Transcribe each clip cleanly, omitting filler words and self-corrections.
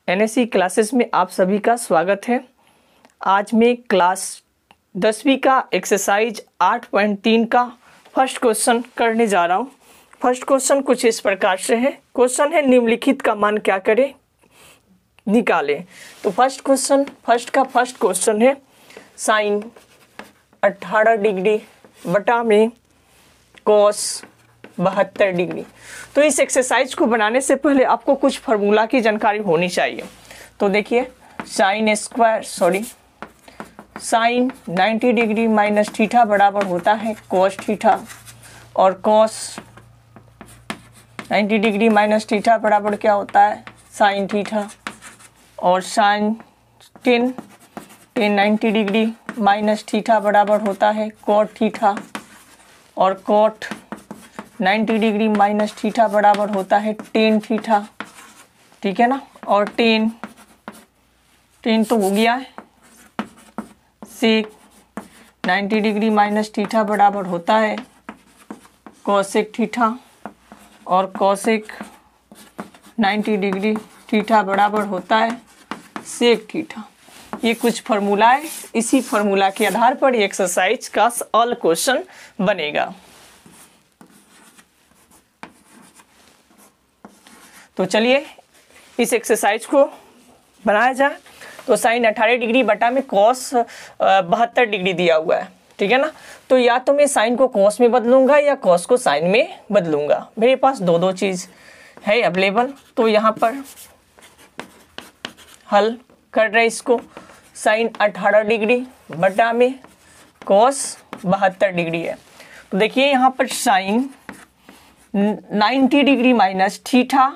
NSC classes में आप सभी का स्वागत है। आज मैं क्लास 10वीं का एक्सरसाइज 8.3 का फर्स्ट क्वेश्चन करने जा रहा हूँ। फर्स्ट क्वेश्चन कुछ इस प्रकार से है। क्वेश्चन है निम्नलिखित का मान क्या करें निकालें। तो फर्स्ट क्वेश्चन है साइन 18 डिग्री बटा में कॉस 72 डिग्री। तो इस एक्सरसाइज को बनाने से पहले आपको कुछ फार्मूला की जानकारी होनी चाहिए। तो देखिए साइन 90 डिग्री माइनस थीटा बराबर होता है कॉस थीटा, और कॉस 90 डिग्री माइनस थीटा बराबर क्या होता है साइन थीटा, और साइन 10 90 डिग्री माइनस थीटा बराबर होता है कॉट थीटा, और कॉट 90 डिग्री माइनस थीटा बराबर होता है टेन थीटा। ठीक है ना, और टेन तो हो गया है। सेक 90 डिग्री माइनस थीटा बराबर होता है कोसेक थीटा, और कोसेक 90 डिग्री थीटा बराबर होता है सेक थीटा। ये कुछ फार्मूला है, इसी फार्मूला के आधार पर ये एक्सरसाइज का ऑल क्वेश्चन बनेगा। तो चलिए इस एक्सरसाइज को बनाया जाए। तो साइन 18 डिग्री बटा में कॉस 72 डिग्री दिया हुआ है, ठीक है ना। तो या तो मैं साइन को कॉस में बदलूंगा या कॉस को साइन में बदलूंगा। मेरे पास दो चीज़ है अवेलेबल, तो यहाँ पर हल कर रहे इसको। साइन 18 डिग्री बटा में कॉस 72 डिग्री है। तो देखिए यहाँ पर साइन 90 डिग्री माइनस थीटा,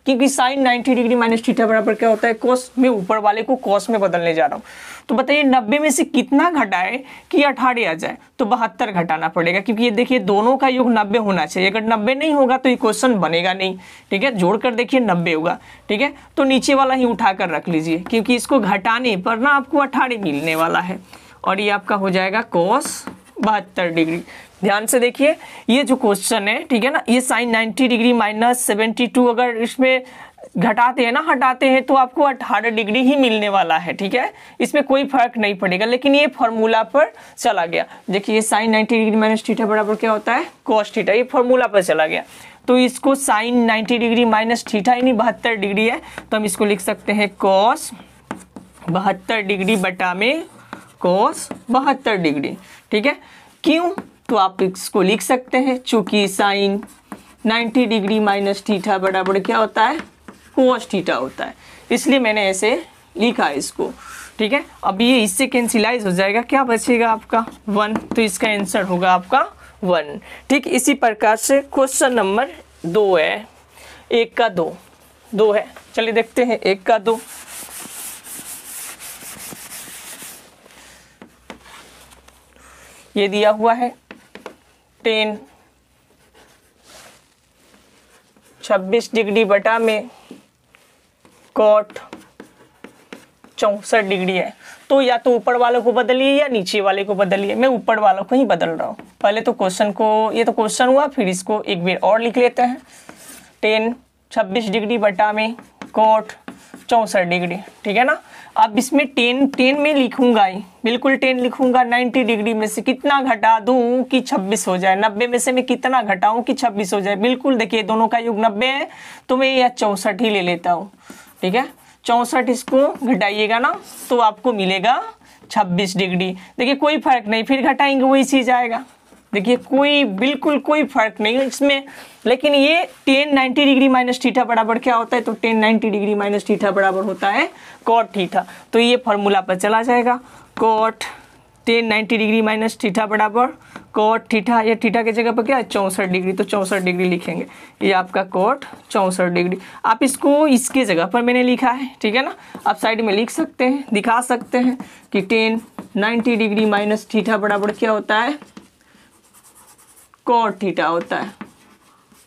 क्योंकि साइन 90 डिग्री माइनस थीटा बराबर क्या होता है कॉस। में ऊपर वाले को कॉस में बदलने जा रहा हूँ। तो बताइए 90 में से कितना घटाए कि 18 आ जाए। तो 72 घटाना पड़ेगा, क्योंकि ये देखिए दोनों का योग 90 होना चाहिए। अगर 90 नहीं होगा तो ये क्वेश्चन बनेगा नहीं। ठीक है, जोड़कर देखिए 90 होगा। ठीक है, तो नीचे वाला ही उठाकर रख लीजिए, क्योंकि इसको घटाने पर ना आपको 18 मिलने वाला है, और ये आपका हो जाएगा कॉस 72 डिग्री। ध्यान से देखिए ये जो क्वेश्चन है, ठीक है ना, ये साइन 90 डिग्री माइनस 72 अगर इसमें घटाते हैं ना हटाते हैं तो आपको 18 डिग्री ही मिलने वाला है। ठीक है, इसमें कोई फर्क नहीं पड़ेगा, लेकिन ये फॉर्मूला पर चला गया। देखिए ये साइन 90 डिग्री माइनस थीटा बराबर क्या होता है कॉस थीटा, ये फॉर्मूला पर चला गया। तो इसको साइन 90 डिग्री माइनस थीटा यानी 72 डिग्री है, तो हम इसको लिख सकते हैं कॉस 72 डिग्री बटा में कॉस 72 डिग्री। ठीक है, क्यों? तो आप इसको लिख सकते हैं चूंकि साइन 90 डिग्री माइनस थीटा बराबर क्या होता है कोस थीटा होता है, इसलिए मैंने ऐसे लिखा है इसको। ठीक है, अब ये इससे कैंसिलाइज हो जाएगा, क्या बचेगा आपका 1, तो इसका आंसर होगा आपका 1। ठीक, इसी प्रकार से क्वेश्चन नंबर 2 है, 1 का 2 है। चलिए देखते हैं 1 का 2। ये दिया हुआ है 10 26 डिग्री बटा में कॉट 64 डिग्री है। तो या तो ऊपर वालों को बदलिए या नीचे वाले को बदलिए। मैं ऊपर वालों को ही बदल रहा हूँ। पहले तो क्वेश्चन को, ये तो क्वेश्चन हुआ, फिर इसको एक बार और लिख लेते हैं। 10 26 डिग्री बटा में कॉट 64 डिग्री। ठीक है ना। अब इसमें 10 में लिखूंगा ही, बिल्कुल 10 लिखूंगा। 90 डिग्री में से कितना घटा दूं कि 26 हो जाए। 90 में से मैं कितना घटाऊं कि 26 हो जाए। बिल्कुल देखिए दोनों का योग 90 है, तो मैं यह 64 ही ले लेता हूँ। ठीक है, 64 इसको घटाइएगा ना तो आपको मिलेगा 26 डिग्री। देखिए कोई फर्क नहीं, फिर घटाएंगे वही चीज आएगा। देखिए बिल्कुल कोई फर्क नहीं इसमें। लेकिन ये 10 90 डिग्री माइनस थीटा बराबर क्या होता है, तो 10 90 डिग्री माइनस थीटा बराबर होता है कॉट थीटा। तो ये फॉर्मूला पर चला जाएगा। कॉट 10 90 डिग्री माइनस थीटा बराबर कॉट थीटा, ये थीटा की जगह पर क्या है 64 डिग्री, तो 64 डिग्री लिखेंगे। ये आपका कॉट 64 डिग्री। आप इसको इसके जगह पर मैंने लिखा है, ठीक है ना। आप साइड में लिख सकते हैं, दिखा सकते हैं कि 10 90 डिग्री माइनस थीटा बराबर क्या होता है कॉट थीटा होता है,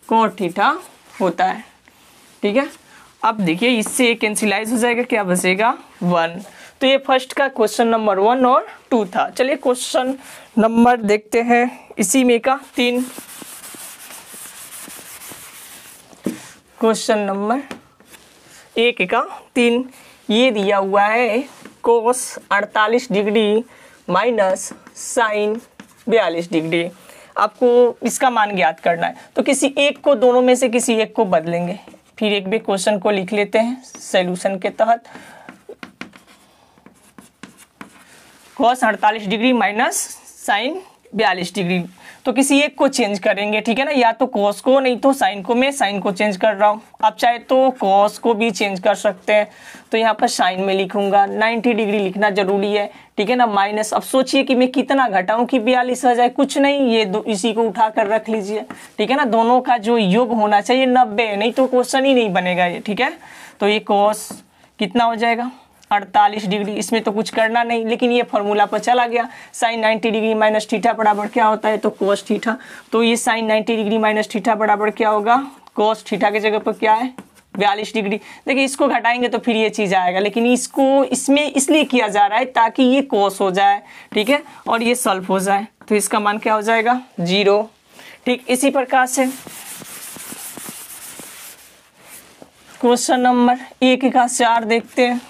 कॉट थीटा होता है। ठीक है, अब देखिए इससे कैंसिलाइज हो जाएगा, क्या बचेगा 1। तो ये फर्स्ट का क्वेश्चन नंबर 1 और 2 था। चलिए क्वेश्चन नंबर देखते हैं इसी में का 3। क्वेश्चन नंबर 1 ये दिया हुआ है कोस 48 डिग्री माइनस साइन 42 डिग्री। आपको इसका मान ज्ञात करना है, तो किसी एक को, दोनों में से किसी एक को बदलेंगे। फिर एक भी क्वेश्चन को लिख लेते हैं सॉल्यूशन के तहत। cos 48 degree minus sine 42 degree, तो किसी एक को चेंज करेंगे, ठीक है ना, या तो cos को, नहीं तो साइन को। मैं साइन को चेंज कर रहा हूँ, आप चाहे तो cos को भी चेंज कर सकते हैं। तो यहाँ पर साइन में लिखूंगा, 90 डिग्री लिखना जरूरी है, ठीक है ना, माइनस। अब सोचिए कि मैं कितना घटाऊं कि 42 आ जाए, कुछ नहीं, ये इसी को उठा कर रख लीजिए, ठीक है ना। दोनों का जो योग होना चाहिए 90, नहीं तो क्वेश्चन ही नहीं बनेगा ये, ठीक है। तो ये cos कितना हो जाएगा 48 डिग्री, इसमें तो कुछ करना नहीं, लेकिन ये फॉर्मूला पर चला गया। साइन 90 डिग्री माइनस थीटा बराबर क्या होता है, तो cos थीटा। तो ये साइन 90 डिग्री माइनस थीटा बराबर क्या होगा, cos थीटा की जगह पर क्या है 42 डिग्री। देखिए इसको घटाएंगे तो फिर ये चीज़ आएगा, लेकिन इसको इसमें इसलिए किया जा रहा है ताकि ये cos हो जाए, ठीक है, और ये सॉल्व हो जाए। तो इसका मान क्या हो जाएगा 0। ठीक इसी प्रकार से क्वेश्चन नंबर 1 का 4 देखते हैं,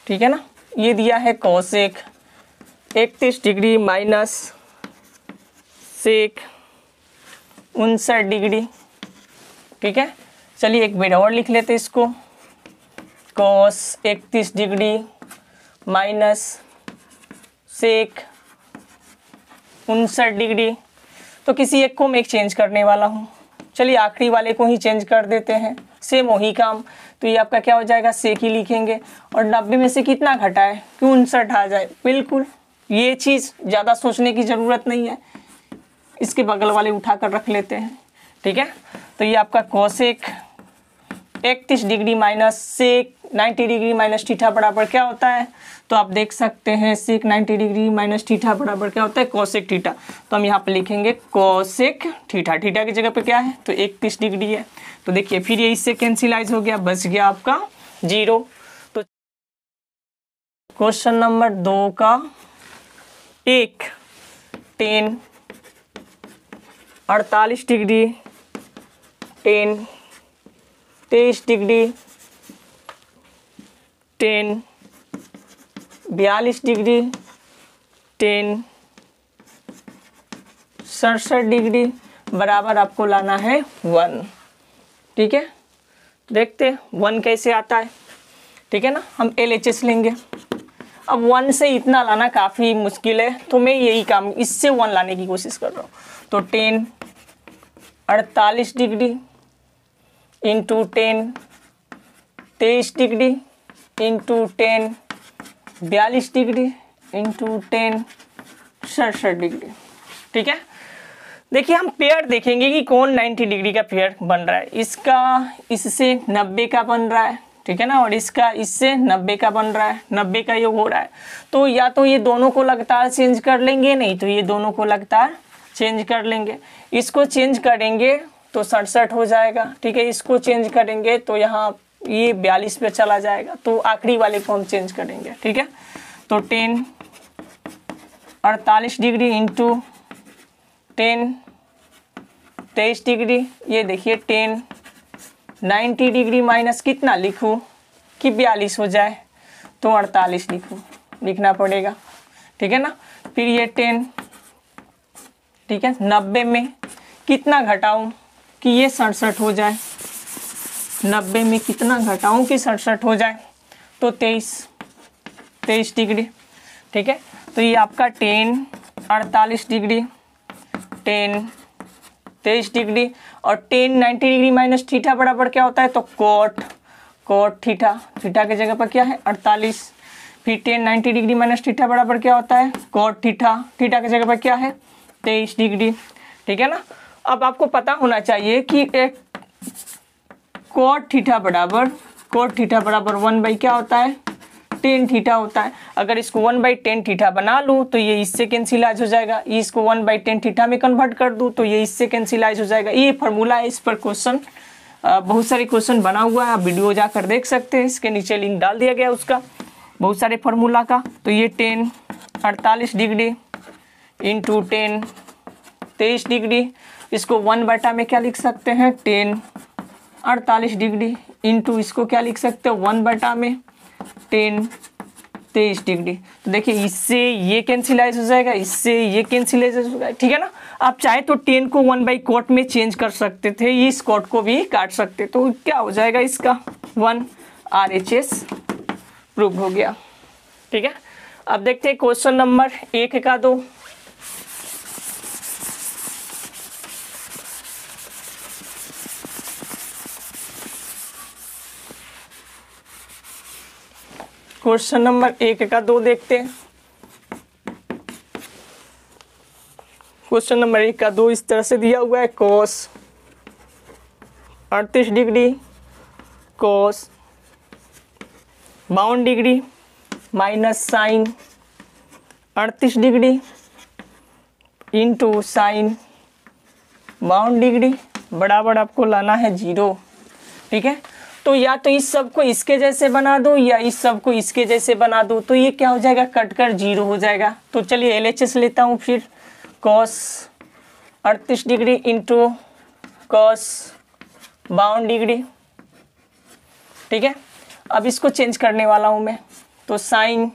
ठीक है ना। ये दिया है cosec 31 degree minus sec 59 degree, ठीक है। चलिए एक बार और लिख लेते इसको, cos 31 degree minus sec 59 degree. तो किसी एक को मैं एक्सचेंज करने वाला हूँ, चलिए आखिरी वाले को ही चेंज कर देते हैं, सेम वही काम। तो ये आपका क्या हो जाएगा, सेक ही लिखेंगे, और 90 में से कितना घटा है कि 59 आ जाए, बिल्कुल। ये चीज़ ज़्यादा सोचने की ज़रूरत नहीं है, इसके बगल वाले उठा कर रख लेते हैं, ठीक है। तो ये आपका cosec 31 degree minus sec 90 degree minus theta बराबर क्या होता है, तो आप देख सकते हैं सेक 90 डिग्री माइनस थीटा बराबर क्या होता है cosec थीटा। तो हम यहाँ पे लिखेंगे cosec थीटा, थीटा की जगह पे क्या है तो 31 डिग्री है। तो देखिए फिर ये इससे कैंसिलाइज हो गया, बच गया आपका 0। तो क्वेश्चन नंबर 2 का 1 10 48 डिग्री 10 23 डिग्री 10 42 डिग्री 10 67 डिग्री बराबर आपको लाना है 1, ठीक है। देखते हैं 1 कैसे आता है, ठीक है ना। हम LHS लेंगे। अब 1 से इतना लाना काफ़ी मुश्किल है, तो मैं यही काम इससे 1 लाने की कोशिश कर रहा हूँ। तो 10 48 degree into 10 23 degree into 10 42 degree into 10 67 degree, ठीक है। देखिए हम पेयर देखेंगे कि कौन 90 डिग्री का पेयर बन रहा है। इसका इससे 90 का बन रहा है, ठीक है ना, और इसका इससे 90 का बन रहा है, 90 का योग हो रहा है। तो या तो ये दोनों को लगातार चेंज कर लेंगे, नहीं तो ये दोनों को लगातार चेंज कर लेंगे। इसको चेंज करेंगे तो 67 हो जाएगा, ठीक है। इसको चेंज करेंगे तो यहाँ ये 42 पे चला जाएगा, तो आखिरी वाले को हम चेंज करेंगे, ठीक है। तो 10 48 डिग्री इंटू 10 23 डिग्री, ये देखिए 10 90 डिग्री माइनस कितना लिखूँ कि 42 हो जाए, तो 48 लिखना पड़ेगा, ठीक है ना। फिर ये 10, ठीक है, 90 में कितना घटाऊं कि ये 67 हो जाए, 90 में कितना घटाऊं कि 67 हो जाए, तो 23 डिग्री, ठीक है। तो ये आपका 10 48 डिग्री 10 23 डिग्री और 10 90 डिग्री माइनस थीटा बराबर क्या होता है, तो कोट थीटा, थीटा की जगह पर क्या है 48। फिर 10 90 डिग्री माइनस थीटा बराबर क्या होता है, कोट थीटा, थीटा की जगह पर क्या है 23 डिग्री, ठीक है ना। अब आपको पता होना चाहिए कि एक कोट थीटा बराबर 1 बाई क्या होता है 10 थीटा होता है। अगर इसको 1/10 थीटा बना लूँ तो ये इससे कैंसिलाइज हो जाएगा, इसको 1/10 थीटा में कन्वर्ट कर दूँ तो ये इससे कैंसिलाइज हो जाएगा। ये फार्मूला है, इस पर क्वेश्चन बहुत सारे क्वेश्चन बना हुआ है, आप वीडियो जाकर देख सकते हैं, इसके नीचे लिंक डाल दिया गया उसका, बहुत सारे फार्मूला का। तो ये 10 48 डिग्री इंटू 10 23 डिग्री, इसको 1 बटा में क्या लिख सकते हैं 10 48 डिग्री इंटू इसको क्या लिख सकते हो 1/10 23 डिग्री। तो देखिए इससे ये कैंसिलाइज हो जाएगा, इससे ये कैंसिलाइज हो जाएगा, ठीक है ना। आप चाहे तो 10 को 1/cot में चेंज कर सकते थे, इस कॉट को भी काट सकते। तो क्या हो जाएगा इसका 1 RHS प्रूव हो गया, ठीक है। अब देखते हैं क्वेश्चन नंबर 1 का 2। क्वेश्चन नंबर 1 का 2 देखते हैं। क्वेश्चन नंबर 1 का 2 इस तरह से दिया हुआ है, cos 38 degree cos 52 degree minus sine 38 degree into sine 52 degree बराबर आपको लाना है 0, ठीक है। तो या तो इस सब को इसके जैसे बना दो या इस सब को इसके जैसे बना दो, तो ये क्या हो जाएगा, कट कर 0 हो जाएगा। तो चलिए LHS लेता हूँ फिर, cos 38 degree into cos 52 degree, ठीक है। अब इसको चेंज करने वाला हूँ मैं, तो साइन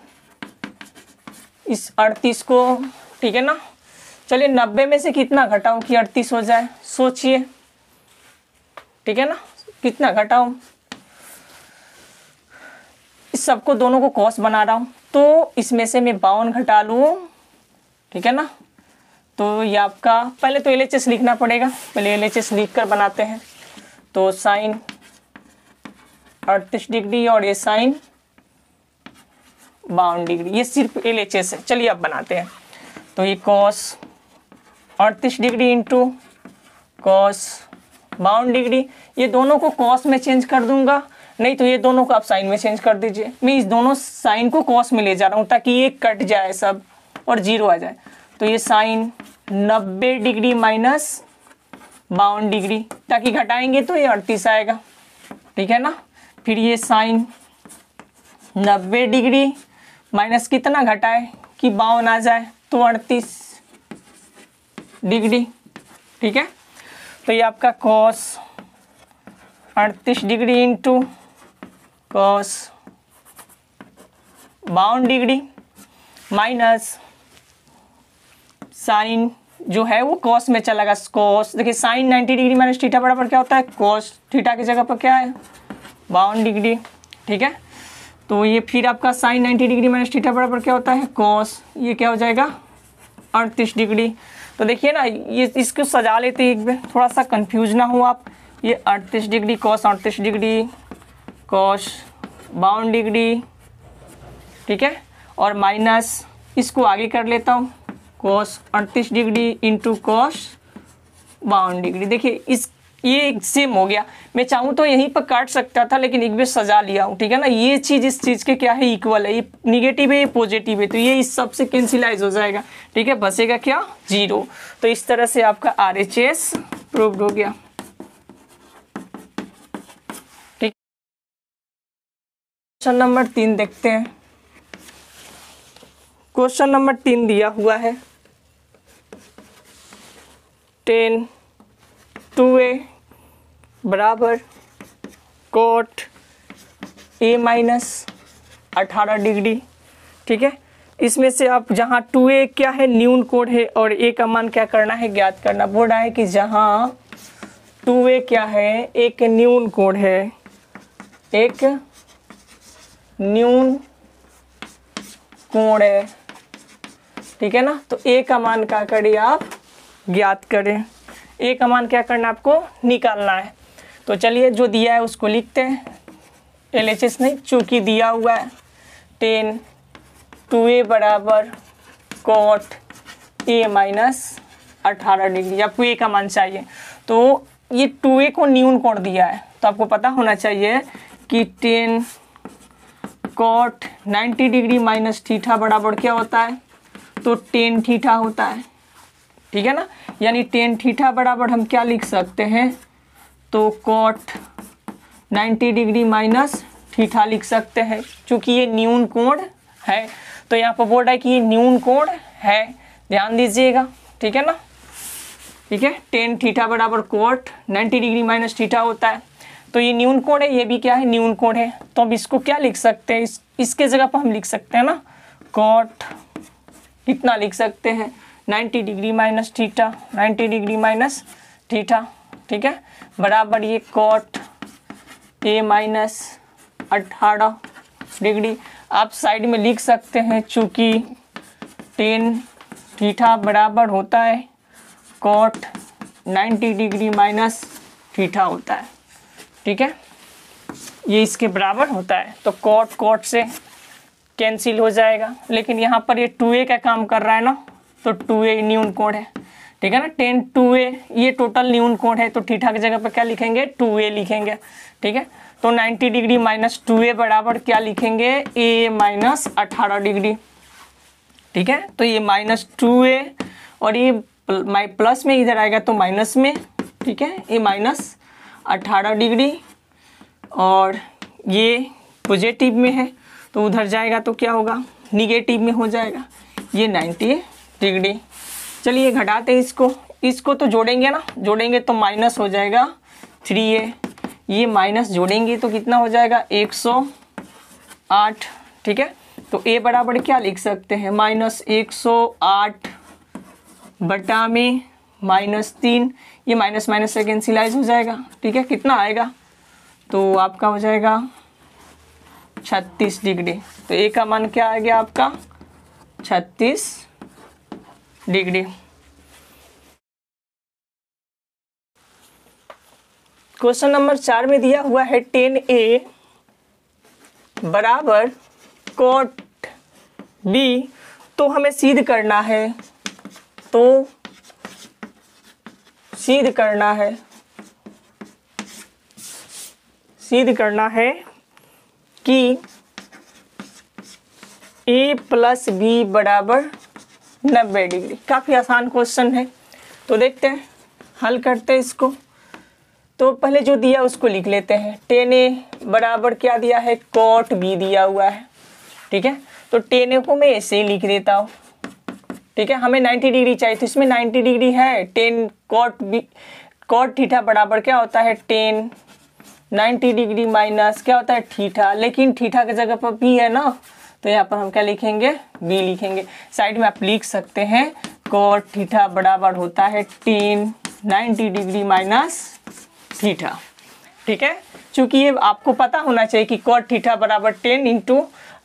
इस 38 को, ठीक है ना। चलिए 90 में से कितना घटाऊँ कि 38 हो जाए, सोचिए, ठीक है ना, कितना घटाऊँ। इस सबको दोनों को cos बना रहा हूँ, तो इसमें से मैं 52 घटा लूँ, ठीक है ना। तो ये आपका पहले तो LHS लिखना पड़ेगा, पहले LHS लिख कर बनाते हैं। तो साइन 38 डिग्री और ये साइन 52 डिग्री, ये सिर्फ LHS है। चलिए अब बनाते हैं। तो ये cos 38 degree into cos 52 degree, ये दोनों को cos में चेंज कर दूंगा, नहीं तो ये दोनों को आप साइन में चेंज कर दीजिए। मैं इस दोनों साइन को cos में ले जा रहा हूँ ताकि ये कट जाए सब और 0 आ जाए। तो ये साइन 90 डिग्री माइनस 52 डिग्री, ताकि घटाएंगे तो ये 38 आएगा, ठीक है ना। फिर ये साइन 90 डिग्री माइनस कितना घटाए कि 52 आ जाए, तो 38 डिग्री, ठीक है। तो ये आपका cos 38 degree into cos 52 degree minus sine जो है वो cos में चला गया, cos देखिए साइन 90 डिग्री माइनस थीटा बराबर क्या होता है, cos थीटा की जगह पर क्या है 52 डिग्री, ठीक है। तो ये फिर आपका साइन 90 डिग्री माइनस थीटा बराबर क्या होता है cos, ये क्या हो जाएगा 38 डिग्री। तो देखिए ना, ये इसको सजा लेते हैं एक बार, थोड़ा सा कंफ्यूज ना हो आप। ये 38 degree cos 38 degree cos 52 degree, ठीक है, और माइनस इसको आगे कर लेता हूँ cos 38 degree into cos 52 degree. देखिए इस ये सेम हो गया। मैं चाहूँ तो यहीं पर काट सकता था, लेकिन एक बार सजा लिया हूँ, ठीक है ना। ये चीज़ इस चीज़ के क्या है, इक्वल है, ये निगेटिव है ये पॉजिटिव है, तो ये इस सब से कैंसिलाइज हो जाएगा, ठीक है, बचेगा क्या 0। तो इस तरह से आपका RHS प्रूव्ड हो गया, ठीक। क्वेश्चन नंबर 3 देखते हैं। क्वेश्चन नंबर 3 दिया हुआ है, 10 2a बराबर cot a माइनस 18 डिग्री, ठीक है। इसमें से आप जहाँ 2a क्या है न्यून कोड है और a का मान क्या करना है ज्ञात करना। बोल रहा है कि जहाँ 2a क्या है एक न्यून कोड है, एक न्यून कोण है, ठीक है ना। तो a का मान क्या करिए आप ज्ञात करें, a का मान क्या करना आपको निकालना है। तो चलिए जो दिया है उसको लिखते हैं, LHS नहीं चूँकि दिया हुआ है 10 2a बराबर cot a माइनस 18 डिग्री, आपको a का मान चाहिए। तो ये 2a को न्यून कोण दिया है, तो आपको पता होना चाहिए कि 10 cot 90 डिग्री माइनस थीटा बराबर क्या होता है, तो 10 थीटा होता है, ठीक है ना। यानी 10 थीटा बराबर हम क्या लिख सकते हैं, तो cot 90 डिग्री माइनस थीटा लिख सकते हैं, क्योंकि ये न्यून कोण है। तो यहाँ पर बोल रहा है कि ये न्यून कोण है, ध्यान दीजिएगा, ठीक है ना, ठीक है। 10 थीटा बराबर cot 90 डिग्री माइनस थीटा होता है। तो ये न्यून कोण है, ये भी क्या है, न्यून कोण है। तो अब इसको क्या लिख सकते हैं, इसके जगह पर हम लिख सकते हैं ना कॉट, कितना लिख सकते हैं 90 degree minus theta, 90 degree minus theta, ठीक है, बराबर ये कॉट ए माइनस 18 डिग्री। आप साइड में लिख सकते हैं चूँकि टेन थीटा बराबर होता है कॉट 90 डिग्री माइनस थीटा होता है, ठीक है, ये इसके बराबर होता है। तो कॉट कॉट से कैंसिल हो जाएगा, लेकिन यहाँ पर ये 2a का काम कर रहा है ना, तो 2a न्यून कोण है, ठीक है ना, 10 2a ये टोटल न्यून कोण है, तो थीटा की जगह पर क्या लिखेंगे 2a लिखेंगे, ठीक है। तो 90 डिग्री माइनस 2a बराबर क्या लिखेंगे a माइनस 18 डिग्री, ठीक है। तो ये माइनस 2a और ये प्लस में इधर आएगा तो माइनस में, ठीक है, ये माइनस 18 डिग्री और ये पॉजिटिव में है तो उधर जाएगा तो क्या होगा निगेटिव में हो जाएगा, ये 90 डिग्री। चलिए घटाते हैं इसको तो जोड़ेंगे ना, जोड़ेंगे तो माइनस हो जाएगा 3a, ये माइनस जोड़ेंगे तो कितना हो जाएगा 108, ठीक है। तो a बराबर क्या लिख सकते हैं माइनस 108 बटा में -3, ये माइनस माइनस से कैंसिलाइज हो जाएगा, ठीक है, कितना आएगा तो आपका हो जाएगा 36 डिग्री। तो a का मान क्या आ गया आपका 36 डिग्री। क्वेश्चन नंबर 4 में दिया हुआ है 10a बराबर कॉट b, तो हमें सिद्ध करना है, तो सिद्ध करना है कि a प्लस बी बराबर 90 डिग्री। काफ़ी आसान क्वेश्चन है, तो देखते हैं हल करते हैं इसको। तो पहले जो दिया उसको लिख लेते हैं, 10a बराबर क्या दिया है कॉट b दिया हुआ है, ठीक है। तो 10a को मैं ऐसे ही लिख देता हूँ, ठीक है, हमें 90 डिग्री चाहिए तो इसमें 90 डिग्री है, 10 कॉट थीटा बराबर क्या होता है 10 90 डिग्री माइनस क्या होता है थीटा, लेकिन थीटा की जगह पर b है ना, तो यहाँ पर हम क्या लिखेंगे b लिखेंगे। साइड में आप लिख सकते हैं कॉट थीटा बराबर होता है 10 90 डिग्री माइनस थीटा, ठीक है। चूंकि ये आपको पता होना चाहिए कि कॉट थीटा बराबर 10 इंटू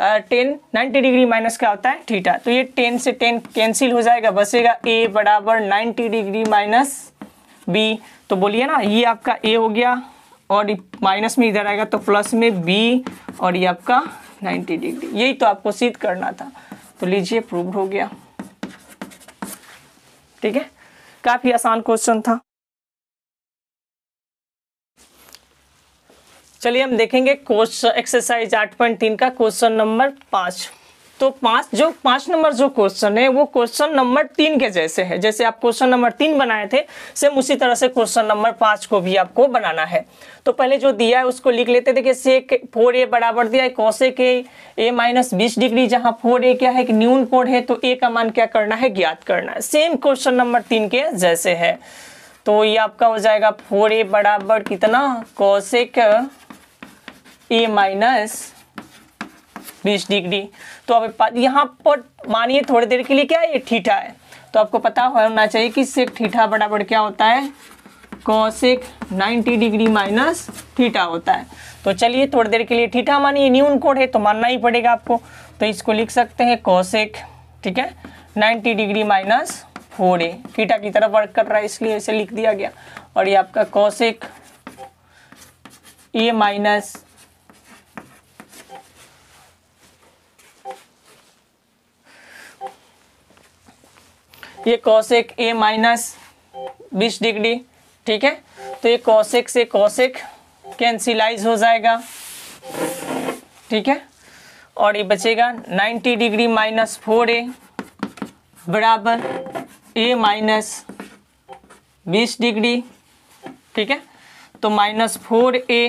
10 90 डिग्री माइनस क्या होता है थीटा, तो ये 10 से 10 कैंसिल हो जाएगा, बचेगा a बराबर 90 डिग्री माइनस b। तो बोलिए ना ये आपका a हो गया और माइनस में इधर आएगा तो प्लस में b और ये आपका 90 डिग्री, यही तो आपको सिद्ध करना था। तो लीजिए प्रूव हो गया, ठीक है, काफी आसान क्वेश्चन था। चलिए हम देखेंगे क्वेश्चन एक्सरसाइज 8.3 का क्वेश्चन नंबर 5। तो 5 नंबर जो क्वेश्चन है वो क्वेश्चन नंबर 3 के जैसे है, जैसे आप क्वेश्चन नंबर 3 बनाए थे सेम उसी तरह से क्वेश्चन नंबर 5 को भी आपको बनाना है। तो पहले जो दिया है उसको लिख लेते। देखिए सेक 4a बराबर दिया है कोसेक a माइनस 20 डिग्री, जहां 4a क्या है कि न्यून कोण है, तो a का मान क्या करना है ज्ञात करना है, सेम क्वेश्चन नंबर 3 के जैसे है। तो ये आपका हो जाएगा 4a बराबर कितना कोसेक a माइनस 20 डिग्री। तो अब यहाँ पर मानिए थोड़ी देर के लिए क्या है ये थीटा है, तो आपको पता होना चाहिए कि सेक थीटा बराबर क्या होता है कोसेक 90 डिग्री माइनस थीटा होता है। तो चलिए थोड़ी देर के लिए थीटा मानिए न्यून कोण है तो मानना ही पड़ेगा आपको, तो इसको लिख सकते हैं कोसेक, ठीक है, 90 डिग्री माइनस 4a, थीटा की तरफ वर्क कर रहा है इसलिए इसे लिख दिया गया। और ये आपका कोसेक a माइनस ये कोसेक a माइनस 20 डिग्री, ठीक है। तो ये कोसेक से कोसेक कैंसिलाइज हो जाएगा, ठीक है, और ये बचेगा 90 डिग्री माइनस 4a बराबर a माइनस 20 डिग्री, ठीक है। तो माइनस 4a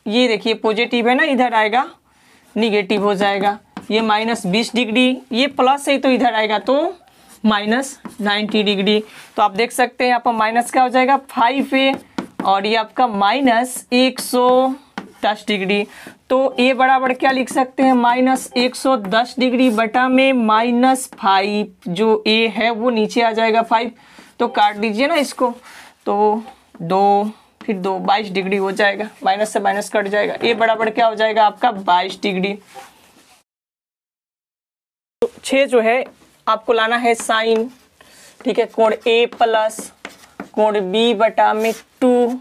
ये देखिए पॉजिटिव है ना, इधर आएगा निगेटिव हो जाएगा, ये माइनस 20 डिग्री ये प्लस है तो इधर आएगा तो माइनस 90 डिग्री। तो आप देख सकते हैं यहाँ पर माइनस क्या हो जाएगा 5a और ये आपका -110 डिग्री। तो ए बराबर क्या लिख सकते हैं, -110 डिग्री बटा में -5, जो ए है वो नीचे आ जाएगा 5, तो काट दीजिए ना इसको, तो 2 फिर 2 22 डिग्री हो जाएगा, माइनस से माइनस कट जाएगा। ए बराबर क्या हो जाएगा आपका 22 डिग्री। 6 जो है आपको लाना है साइन, ठीक है, कोण ए प्लस कोण बी बटा में 2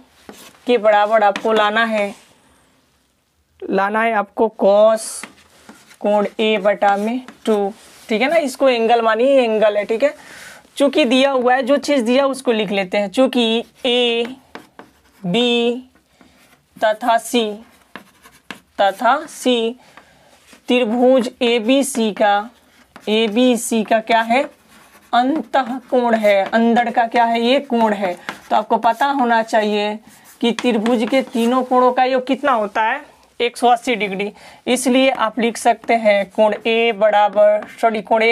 के बराबर आपको लाना है आपको कॉस कोण ए बटा में 2, ठीक है ना। इसको एंगल मानिए, एंगल है, ठीक है। चूंकि दिया हुआ है, जो चीज़ दिया उसको लिख लेते हैं। चूंकि ए बी तथा सी त्रिभुज ABC का क्या है, अंतः कोण है, अंदर का क्या है, ये कोण है। तो आपको पता होना चाहिए कि त्रिभुज के तीनों कोणों का योग कितना होता है, 180 डिग्री। इसलिए आप लिख सकते हैं कोण ए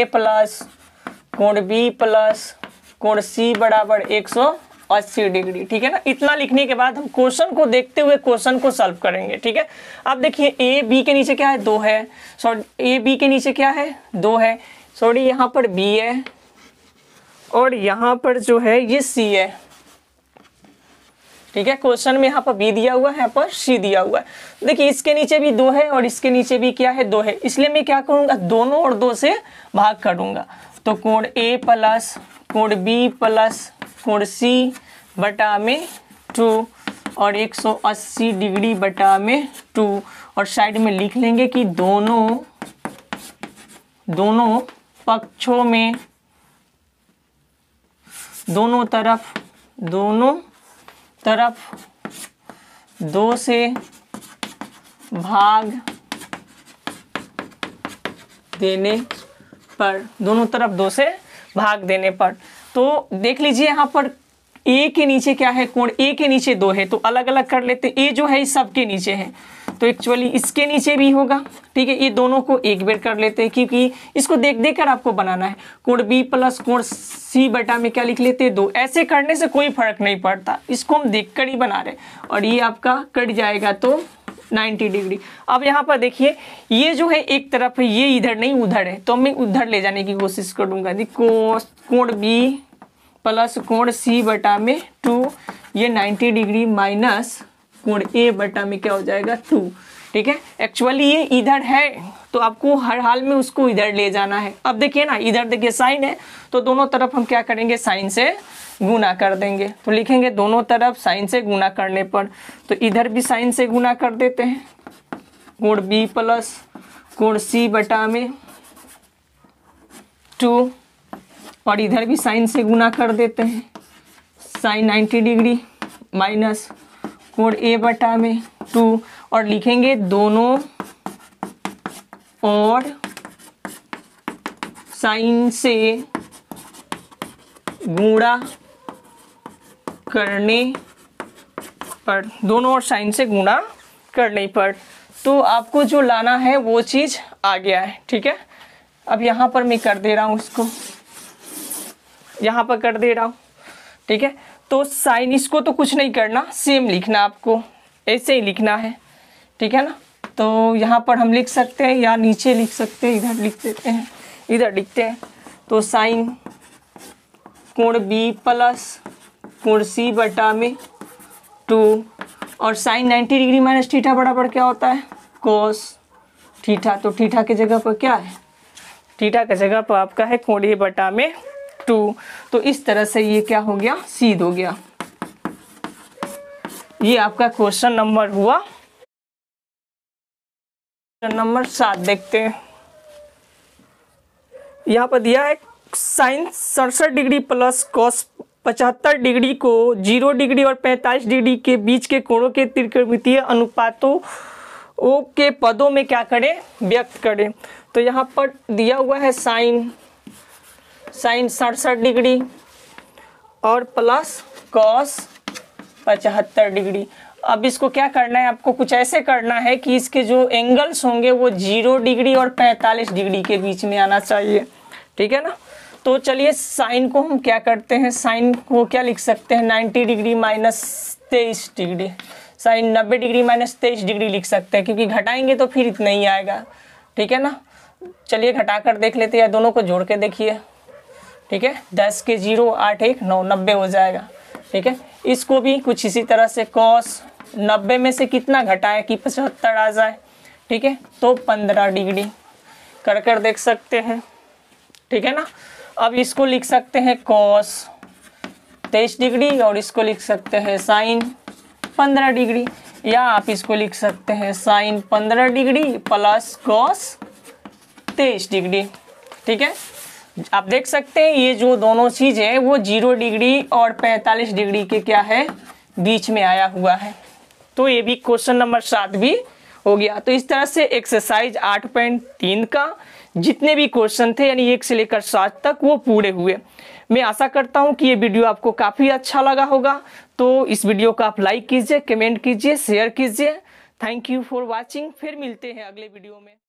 प्लस कोण बी प्लस कोण सी बराबर 180 डिग्री, ठीक है ना। इतना लिखने के बाद हम क्वेश्चन को देखते हुए क्वेश्चन को सॉल्व करेंगे, ठीक है। अब देखिए ए बी के नीचे क्या है, 2 है, सॉरी ए बी के नीचे क्या है, 2 है, सॉरी यहाँ पर बी है और यहाँ पर जो है ये सी है, ठीक है। क्वेश्चन में यहाँ पर बी दिया हुआ है, यहाँ पर सी दिया हुआ है। देखिए इसके नीचे भी 2 है और इसके नीचे भी क्या है, 2 है, इसलिए मैं क्या करूँगा, दोनों और 2 से भाग करूँगा। तो कोण ए प्लस कोण बी प्लस कोण सी बटा में 2 और 180 डिग्री बटा में 2, और साइड में लिख लेंगे कि दोनों पक्षों में दोनों तरफ 2 से भाग देने पर, दोनों तरफ 2 से भाग देने पर। तो देख लीजिए यहाँ पर ए के नीचे क्या है, कोण ए के नीचे 2 है, तो अलग अलग कर लेते। ए जो है इस सब के नीचे है, तो एक्चुअली इसके नीचे भी होगा, ठीक है। ये दोनों को एक बार कर लेते हैं, क्योंकि इसको देख देख कर आपको बनाना है। कोण बी प्लस कोण सी बटा में क्या लिख लेते हैं, 2। ऐसे करने से कोई फर्क नहीं पड़ता, इसको हम देख कर ही बना रहे, और ये आपका कट जाएगा तो 90 डिग्री। अब यहाँ पर देखिए ये जो है एक तरफ है, ये इधर नहीं उधर है, तो मैं उधर ले जाने की कोशिश करूँगा। देखो कोण बी प्लस कोण सी बटा में 2, ये 90 डिग्री माइनस कोण ए बटा में क्या हो जाएगा 2, ठीक है। एक्चुअली ये इधर है, तो आपको हर हाल में उसको इधर ले जाना है। अब देखिए ना, इधर देखिए साइन है, तो दोनों तरफ हम क्या करेंगे, साइन से गुना कर देंगे। तो लिखेंगे दोनों तरफ साइन से गुना करने पर, तो इधर भी साइन से गुना कर देते हैं, कोण बी प्लस कोण सी बटा में 2, और इधर भी साइन से गुना कर देते हैं, साइन 90 डिग्री माइनस कोण ए बटा में 2, और लिखेंगे दोनों और साइन से गुणा करने पर, दोनों और साइन से गुणा करने पर। तो आपको जो लाना है वो चीज़ आ गया है, ठीक है। अब यहाँ पर मैं कर दे रहा हूँ, इसको यहाँ पर कर दे रहा हूँ, ठीक है। तो साइन, इसको तो कुछ नहीं करना, सेम लिखना, आपको ऐसे ही लिखना है, ठीक है ना। तो यहाँ पर हम लिख सकते हैं या नीचे लिख सकते हैं, इधर लिख देते हैं, इधर लिखते हैं। तो साइन कोण बी प्लस कोण सी बटा में 2, और साइन 90 डिग्री माइनस थीटा बराबर क्या होता है, कोस थीटा। तो थीटा की जगह पर क्या है, थीटा की जगह पर आपका है कोण ए बटा में 2। तो इस तरह से ये क्या हो गया, सीध हो गया। ये आपका क्वेश्चन नंबर हुआ। क्वेश्चन नंबर 7 देखते हैं। यहाँ पर दिया है sine 67 degree plus cos 75 degree को 0 डिग्री और 45 डिग्री के बीच के कोणों के त्रिकोणमितीय अनुपातों के पदों में क्या करें, व्यक्त करें। तो यहाँ पर दिया हुआ है साइन 67 डिग्री और प्लस कॉस 75 डिग्री। अब इसको क्या करना है, आपको कुछ ऐसे करना है कि इसके जो एंगल्स होंगे वो 0 डिग्री और 45 डिग्री के बीच में आना चाहिए, ठीक है ना। तो चलिए साइन को हम क्या करते हैं, साइन को क्या लिख सकते हैं, 90 degree minus 23 degree. Sine 90 degree minus 23 degree लिख सकते हैं, क्योंकि घटाएंगे तो फिर इतना ही आएगा, ठीक है ना। चलिए घटा कर देख लेते हैं, दोनों को जोड़ के देखिए, ठीक है। 10 के 0 8 1 9 90 हो जाएगा, ठीक है। इसको भी कुछ इसी तरह से कॉस 90 में से कितना घटाए कि 75 आ जाए, ठीक है, तो 15 डिग्री कर देख सकते हैं, ठीक है ना। अब इसको लिख सकते हैं कॉस 23 डिग्री और इसको लिख सकते हैं साइन 15 डिग्री, या आप इसको लिख सकते हैं sine 15 degree plus cos 23 degree, ठीक है। आप देख सकते हैं ये जो दोनों चीज़ है वो 0 डिग्री और 45 डिग्री के क्या है, बीच में आया हुआ है। तो ये भी क्वेश्चन नंबर 7 भी हो गया। तो इस तरह से एक्सरसाइज 8.3 का जितने भी क्वेश्चन थे यानी 1 से लेकर 7 तक वो पूरे हुए। मैं आशा करता हूँ कि ये वीडियो आपको काफ़ी अच्छा लगा होगा। तो इस वीडियो को आप लाइक कीजिए, कमेंट कीजिए, शेयर कीजिए। Thank you for watching. फिर मिलते हैं अगले वीडियो में।